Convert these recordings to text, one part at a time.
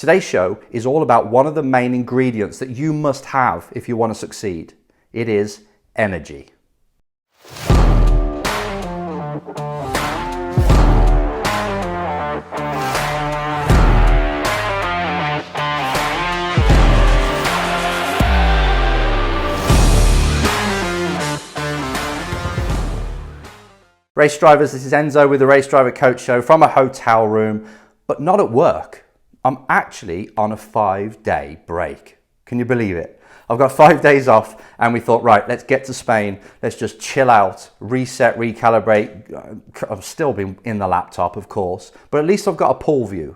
Today's show is all about one of the main ingredients that you must have if you want to succeed. It is energy. Race drivers, this is Enzo with the Race Driver Coach Show from a hotel room, but not at work. I'm actually on a 5-day break. Can you believe it? I've got 5 days off and we thought, right, let's get to Spain. Let's just chill out, reset, recalibrate. I've still been in the laptop, of course, but at least I've got a pool view.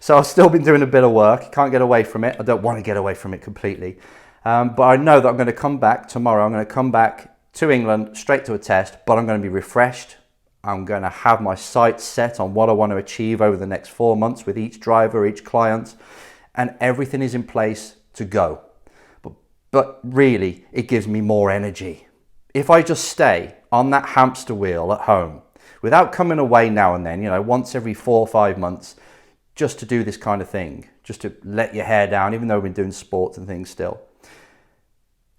So I've still been doing a bit of work. Can't get away from it. I don't want to get away from it completely. But I know that I'm going to come back tomorrow. I'm going to come back to England, straight to a test, but I'm going to be refreshed. I'm going to have my sights set on what I want to achieve over the next 4 months with each driver, each client, and everything is in place to go. But really, it gives me more energy. If I just stay on that hamster wheel at home, without coming away now and then, once every 4 or 5 months, just to do this kind of thing, just to let your hair down, even though we've been doing sports and things still.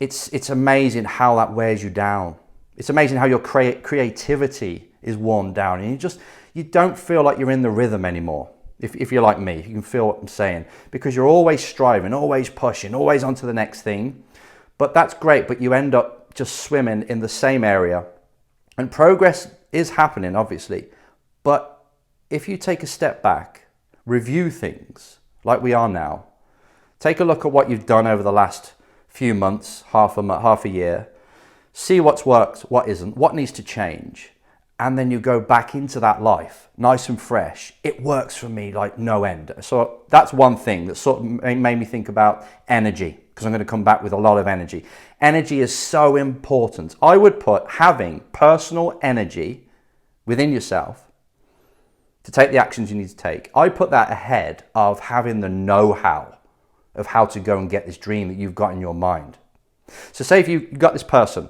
It's amazing how that wears you down. It's amazing how your creativity is worn down and you don't feel like you're in the rhythm anymore. If you're like me, you can feel what I'm saying, because you're always striving, always pushing, always on to the next thing. But that's great, but you end up just swimming in the same area. And progress is happening, obviously. But if you take a step back, review things like we are now, take a look at what you've done over the last few months, half a year, see what's worked, what isn't, what needs to change, and then you go back into that life, nice and fresh. It works for me like no end. So that's one thing that sort of made me think about energy, because I'm going to come back with a lot of energy. Energy is so important. I would put having personal energy within yourself to take the actions you need to take. I put that ahead of having the know-how of how to go and get this dream that you've got in your mind. So say if you've got this person,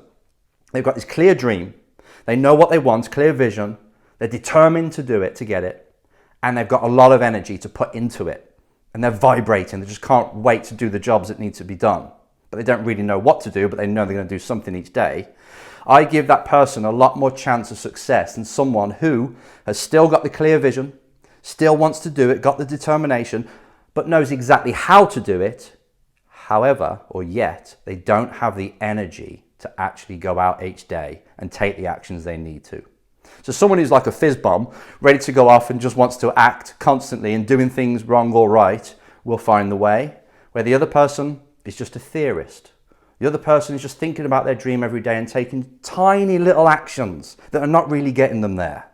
they've got this clear dream, they know what they want, clear vision, they're determined to do it, to get it, and they've got a lot of energy to put into it, and they're vibrating, they just can't wait to do the jobs that need to be done, but they don't really know what to do, but they know they're going to do something each day. I give that person a lot more chance of success than someone who has still got the clear vision, still wants to do it, got the determination, but knows exactly how to do it. However, or yet, they don't have the energy to actually go out each day and take the actions they need to. So someone who's like a fizz bomb, ready to go off and just wants to act constantly and doing things wrong or right, will find the way, where the other person is just a theorist. The other person is just thinking about their dream every day and taking tiny little actions that are not really getting them there.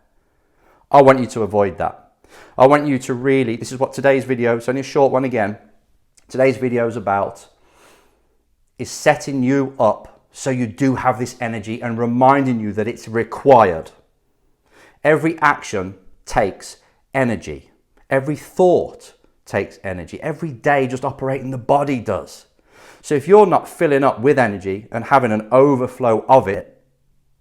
I want you to avoid that. I want you to really, this is what today's video, it's only a short one again, today's video is about, is setting you up so you do have this energy and reminding you that it's required. Every action takes energy. Every thought takes energy. Every day just operating the body does. So if you're not filling up with energy and having an overflow of it,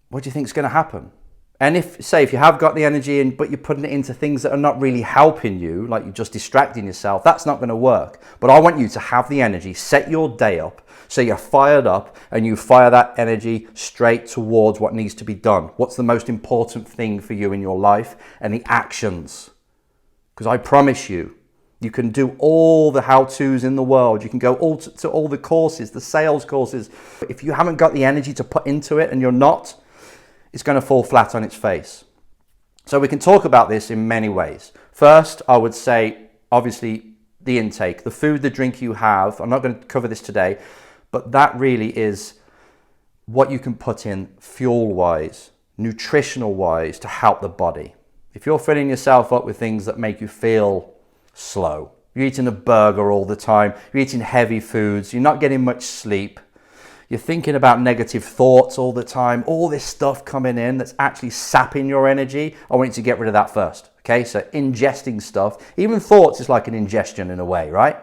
what do you think is going to happen? And if you have got the energy but you're putting it into things that are not really helping you, like you're just distracting yourself, that's not going to work. But I want you to have the energy, set your day up so you're fired up and you fire that energy straight towards what needs to be done. What's the most important thing for you in your life and the actions? Because I promise you, you can do all the how-tos in the world. You can go to all the courses, the sales courses. If you haven't got the energy to put into it and you're not, it's going to fall flat on its face. So we can talk about this in many ways. First, I would say, obviously, the intake, the food, the drink you have. I'm not going to cover this today, but that really is what you can put in fuel-wise, nutritional-wise to help the body. If you're filling yourself up with things that make you feel slow, you're eating a burger all the time, you're eating heavy foods, you're not getting much sleep, you're thinking about negative thoughts all the time, all this stuff coming in that's actually sapping your energy, I want you to get rid of that first. Okay, so ingesting stuff, even thoughts is like an ingestion in a way, right?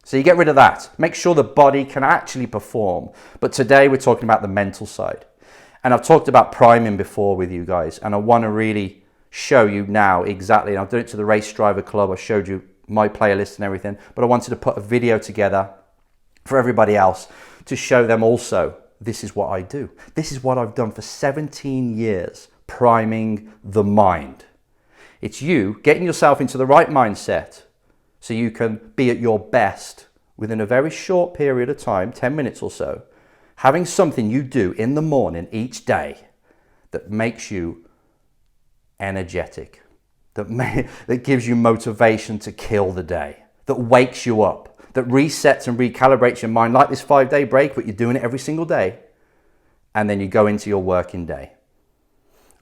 So you get rid of that. Make sure the body can actually perform. But today we're talking about the mental side. And I've talked about priming before with you guys, and I want to really show you now exactly, and I've done it to the Race Driver Club, I showed you my playlist and everything, but I wanted to put a video together for everybody else to show them also, this is what I do. This is what I've done for 17 years, priming the mind. It's you getting yourself into the right mindset so you can be at your best within a very short period of time, 10 minutes or so, having something you do in the morning each day that makes you energetic, that gives you motivation to kill the day, that wakes you up, that resets and recalibrates your mind like this 5-day break, but you're doing it every single day, and then you go into your working day.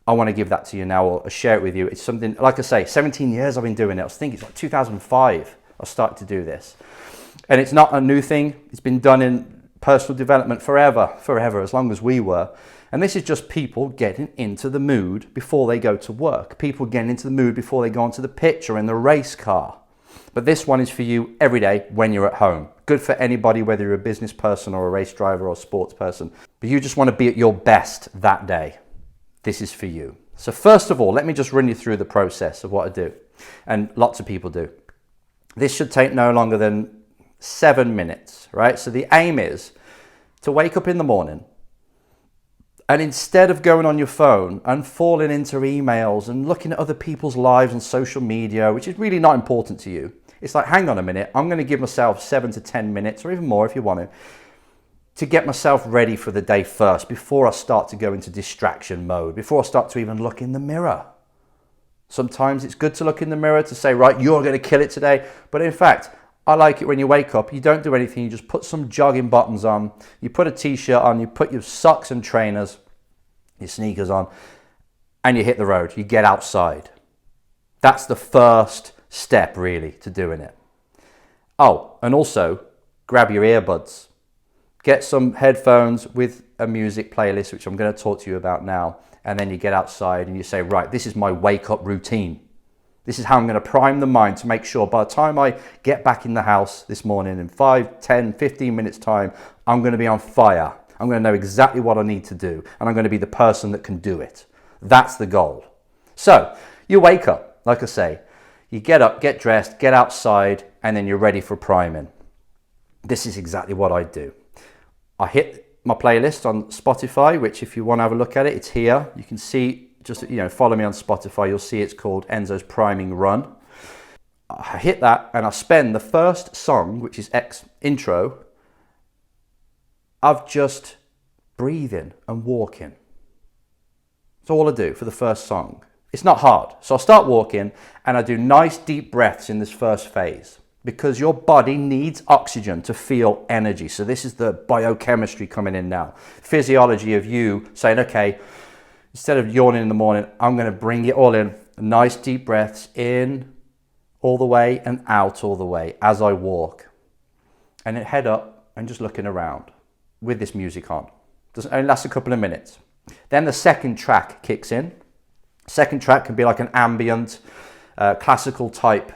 I want to give that to you now, or share it with you. It's something, like I say, 17 years I've been doing it. I think it's like 2005 I started to do this. And it's not a new thing. It's been done in personal development forever, as long as we were. And this is just people getting into the mood before they go to work. People getting into the mood before they go onto the pitch or in the race car. But this one is for you every day when you're at home. Good for anybody, whether you're a business person or a race driver or a sports person. But you just want to be at your best that day. This is for you. So first of all, let me just run you through the process of what I do. And lots of people do. This should take no longer than 7 minutes, right? So the aim is to wake up in the morning, and instead of going on your phone and falling into emails and looking at other people's lives and social media, which is really not important to you, it's like, hang on a minute, I'm going to give myself 7 to 10 minutes, or even more if you want to get myself ready for the day first, before I start to go into distraction mode, before I start to even look in the mirror. Sometimes it's good to look in the mirror to say, right, you're going to kill it today. But in fact, I like it when you wake up, you don't do anything, you just put some jogging bottoms on, you put a t-shirt on, you put your socks and trainers, your sneakers on, and you hit the road, you get outside. That's the first step really to doing it. Oh, and also grab your earbuds. Get some headphones with a music playlist, which I'm going to talk to you about now, and then you get outside and you say, right, this is my wake up routine. This is how I'm going to prime the mind to make sure by the time I get back in the house this morning in 5, 10, 15 minutes time, I'm going to be on fire. I'm going to know exactly what I need to do, and I'm going to be the person that can do it. That's the goal. So you wake up, like I say, you get up, get dressed, get outside, and then you're ready for priming. This is exactly what I do. I hit my playlist on Spotify, which if you want to have a look at it, it's here. You can see, just, follow me on Spotify. You'll see it's called ENZO'S Priming Run. I hit that and I spend the first song, which is intro, of just breathing and walking. That's all I do for the first song. It's not hard. So I start walking and I do nice deep breaths in this first phase, because your body needs oxygen to feel energy. So this is the biochemistry coming in now. Physiology of you saying, okay, instead of yawning in the morning, I'm going to bring it all in. Nice deep breaths in all the way and out all the way as I walk. And then head up and just looking around with this music on. It only lasts a couple of minutes. Then the second track kicks in. Second track can be like an ambient, classical type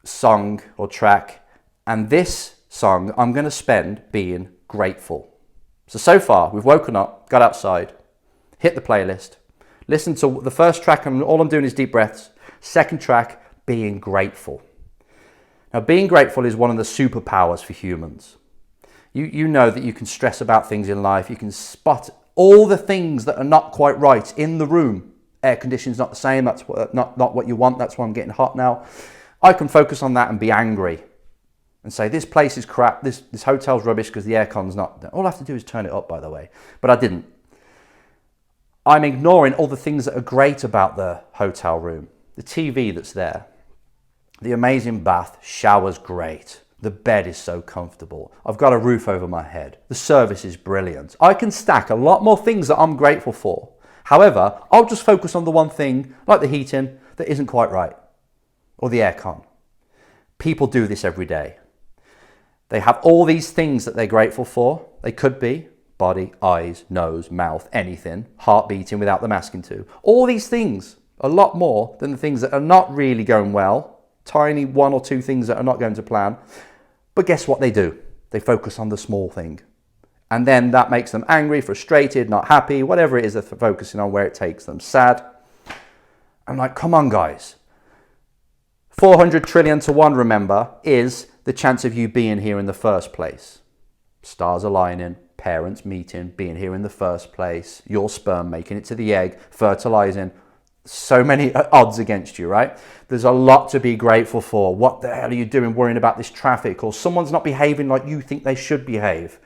song or track. And this song I'm going to spend being grateful. So far we've woken up, got outside, hit the playlist, listen to the first track, and all I'm doing is deep breaths. Second track, being grateful. Now, being grateful is one of the superpowers for humans. You know that you can stress about things in life. You can spot all the things that are not quite right in the room. Air conditioning's not the same. That's not what you want. That's why I'm getting hot now. I can focus on that and be angry and say, this place is crap. This hotel's rubbish because the aircon's not. All I have to do is turn it up, by the way. But I didn't. I'm ignoring all the things that are great about the hotel room. The TV that's there. The amazing bath. Shower's great. The bed is so comfortable. I've got a roof over my head. The service is brilliant. I can stack a lot more things that I'm grateful for. However, I'll just focus on the one thing, like the heating, that isn't quite right. Or the aircon. People do this every day. They have all these things that they're grateful for. They could be body, eyes, nose, mouth, anything, heart beating without the mask into. All these things, a lot more than the things that are not really going well. Tiny 1 or 2 things that are not going to plan. But guess what they do? They focus on the small thing. And then that makes them angry, frustrated, not happy, whatever it is they're focusing on, where it takes them. Sad. I'm like, come on, guys. 400 trillion to 1, remember, is the chance of you being here in the first place. Stars aligning, parents meeting, being here in the first place, your sperm making it to the egg, fertilizing. So many odds against you, right? There's a lot to be grateful for. What the hell are you doing worrying about this traffic? Or someone's not behaving like you think they should behave.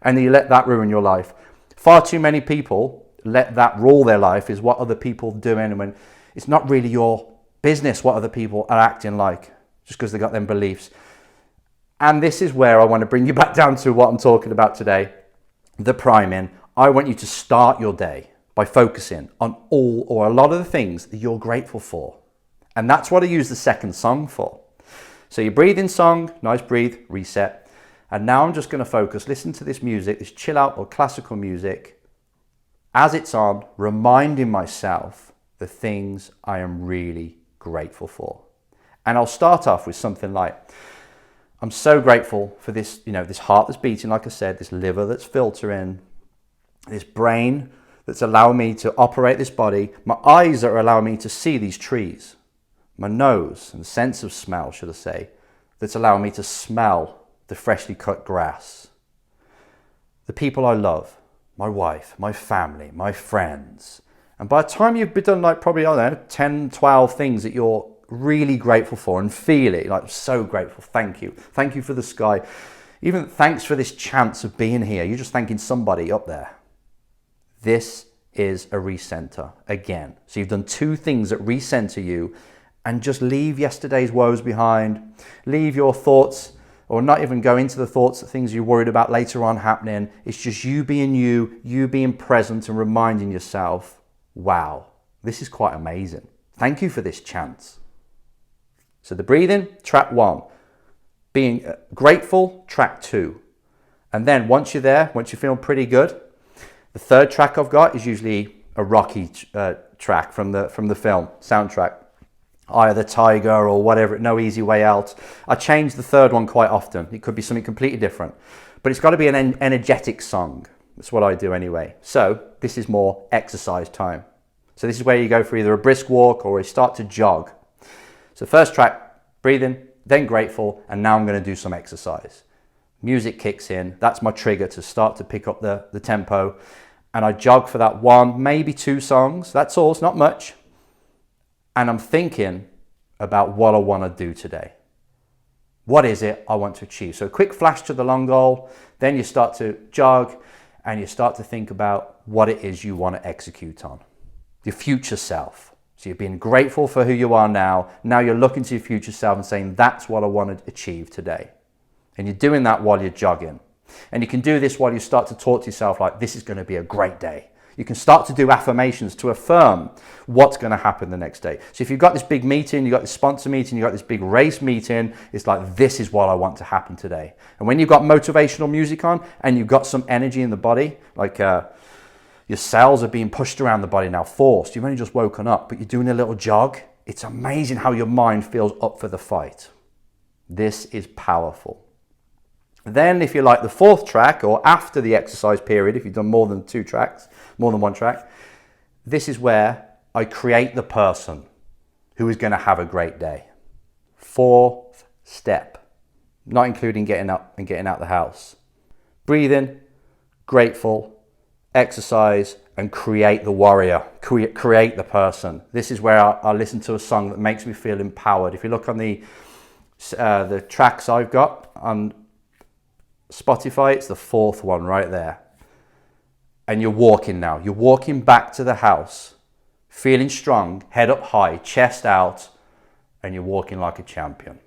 And then you let that ruin your life. Far too many people let that rule their life, is what other people are doing. And when it's not really your business what other people are acting like, just because they got them beliefs. And this is where I want to bring you back down to what I'm talking about today. The priming. I want you to start your day by focusing on all or a lot of the things that you're grateful for. And that's what I use the second song for. So your breathing song, nice breathe, reset. And now I'm just going to focus, listen to this music, this chill out or classical music, as it's on, reminding myself the things I am really grateful for. And I'll start off with something like, I'm so grateful for this, this heart that's beating, like I said, this liver that's filtering, this brain that's allowing me to operate this body, my eyes that are allowing me to see these trees, my nose and sense of smell, should I say, that's allowing me to smell the freshly cut grass, the people I love, my wife, my family, my friends. And by the time you've done probably, 10, 12 things that you're really grateful for and feel it, like so grateful, thank you for the sky, even thanks for this chance of being here, you're just thanking somebody up there. This is a recenter again. So you've done 2 things that recenter you, and just leave yesterday's woes behind, leave your thoughts, or not even go into the thoughts of things you're worried about later on happening. It's just you being present and reminding yourself, wow, this is quite amazing. Thank you for this chance. So the breathing, track 1. Being grateful, track 2. And then once you're there, once you're feeling pretty good, the third track I've got is usually a Rocky track from the film, soundtrack. Eye of the Tiger or whatever, No Easy Way Out. I change the third one quite often. It could be something completely different. But it's got to be an energetic song. That's what I do anyway. So this is more exercise time. So this is where you go for either a brisk walk or you start to jog. So first track, breathing, then grateful, and now I'm going to do some exercise. Music kicks in. That's my trigger to start to pick up the tempo. And I jog for that 1, maybe 2 songs. That's all. It's not much. And I'm thinking about what I want to do today. What is it I want to achieve? So a quick flash to the long goal. Then you start to jog and you start to think about what it is you want to execute on. Your future self. So you're being grateful for who you are now. Now you're looking to your future self and saying, that's what I want to achieve today. And you're doing that while you're jogging. And you can do this while you start to talk to yourself like, this is going to be a great day. You can start to do affirmations to affirm what's going to happen the next day. So if you've got this big meeting, you've got this sponsor meeting, you've got this big race meeting, it's like, this is what I want to happen today. And when you've got motivational music on and you've got some energy in the body, like your cells are being pushed around the body now, forced. You've only just woken up, but you're doing a little jog. It's amazing how your mind feels up for the fight. This is powerful. Then if you like the 4th track, or after the exercise period, if you've done more than 2 tracks, more than 1 track, this is where I create the person who is going to have a great day. 4th step, not including getting up and getting out the house. Breathing, grateful, exercise, and create the warrior, create the person. This is where I listen to a song that makes me feel empowered. If you look on the tracks I've got on Spotify, it's the 4th one right there. And you're walking now. You're walking back to the house, feeling strong, head up high, chest out, and you're walking like a champion.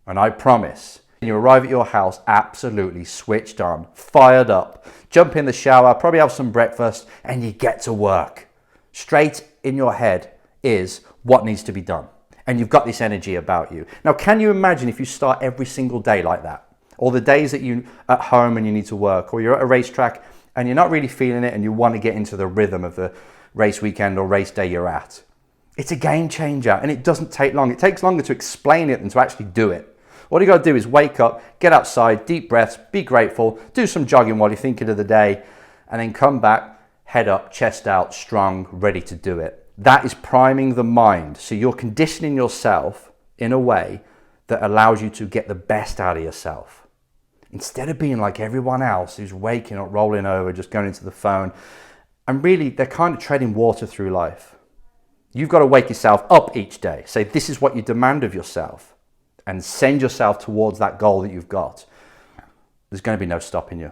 And I promise, when you arrive at your house absolutely switched on, fired up, jump in the shower, probably have some breakfast, and you get to work. Straight in your head is what needs to be done. And you've got this energy about you. Now, can you imagine if you start every single day like that? Or the days that you're at home and you need to work, or you're at a racetrack and you're not really feeling it and you want to get into the rhythm of the race weekend or race day you're at. It's a game changer, and it doesn't take long. It takes longer to explain it than to actually do it. All you got to do is wake up, get outside, deep breaths, be grateful, do some jogging while you're thinking of the day, and then come back, head up, chest out, strong, ready to do it. That is priming the mind. So you're conditioning yourself in a way that allows you to get the best out of yourself. Instead of being like everyone else who's waking up, rolling over, just going into the phone, and really they're kind of treading water through life. You've got to wake yourself up each day. Say, this is what you demand of yourself, and send yourself towards that goal that you've got. There's going to be no stopping you.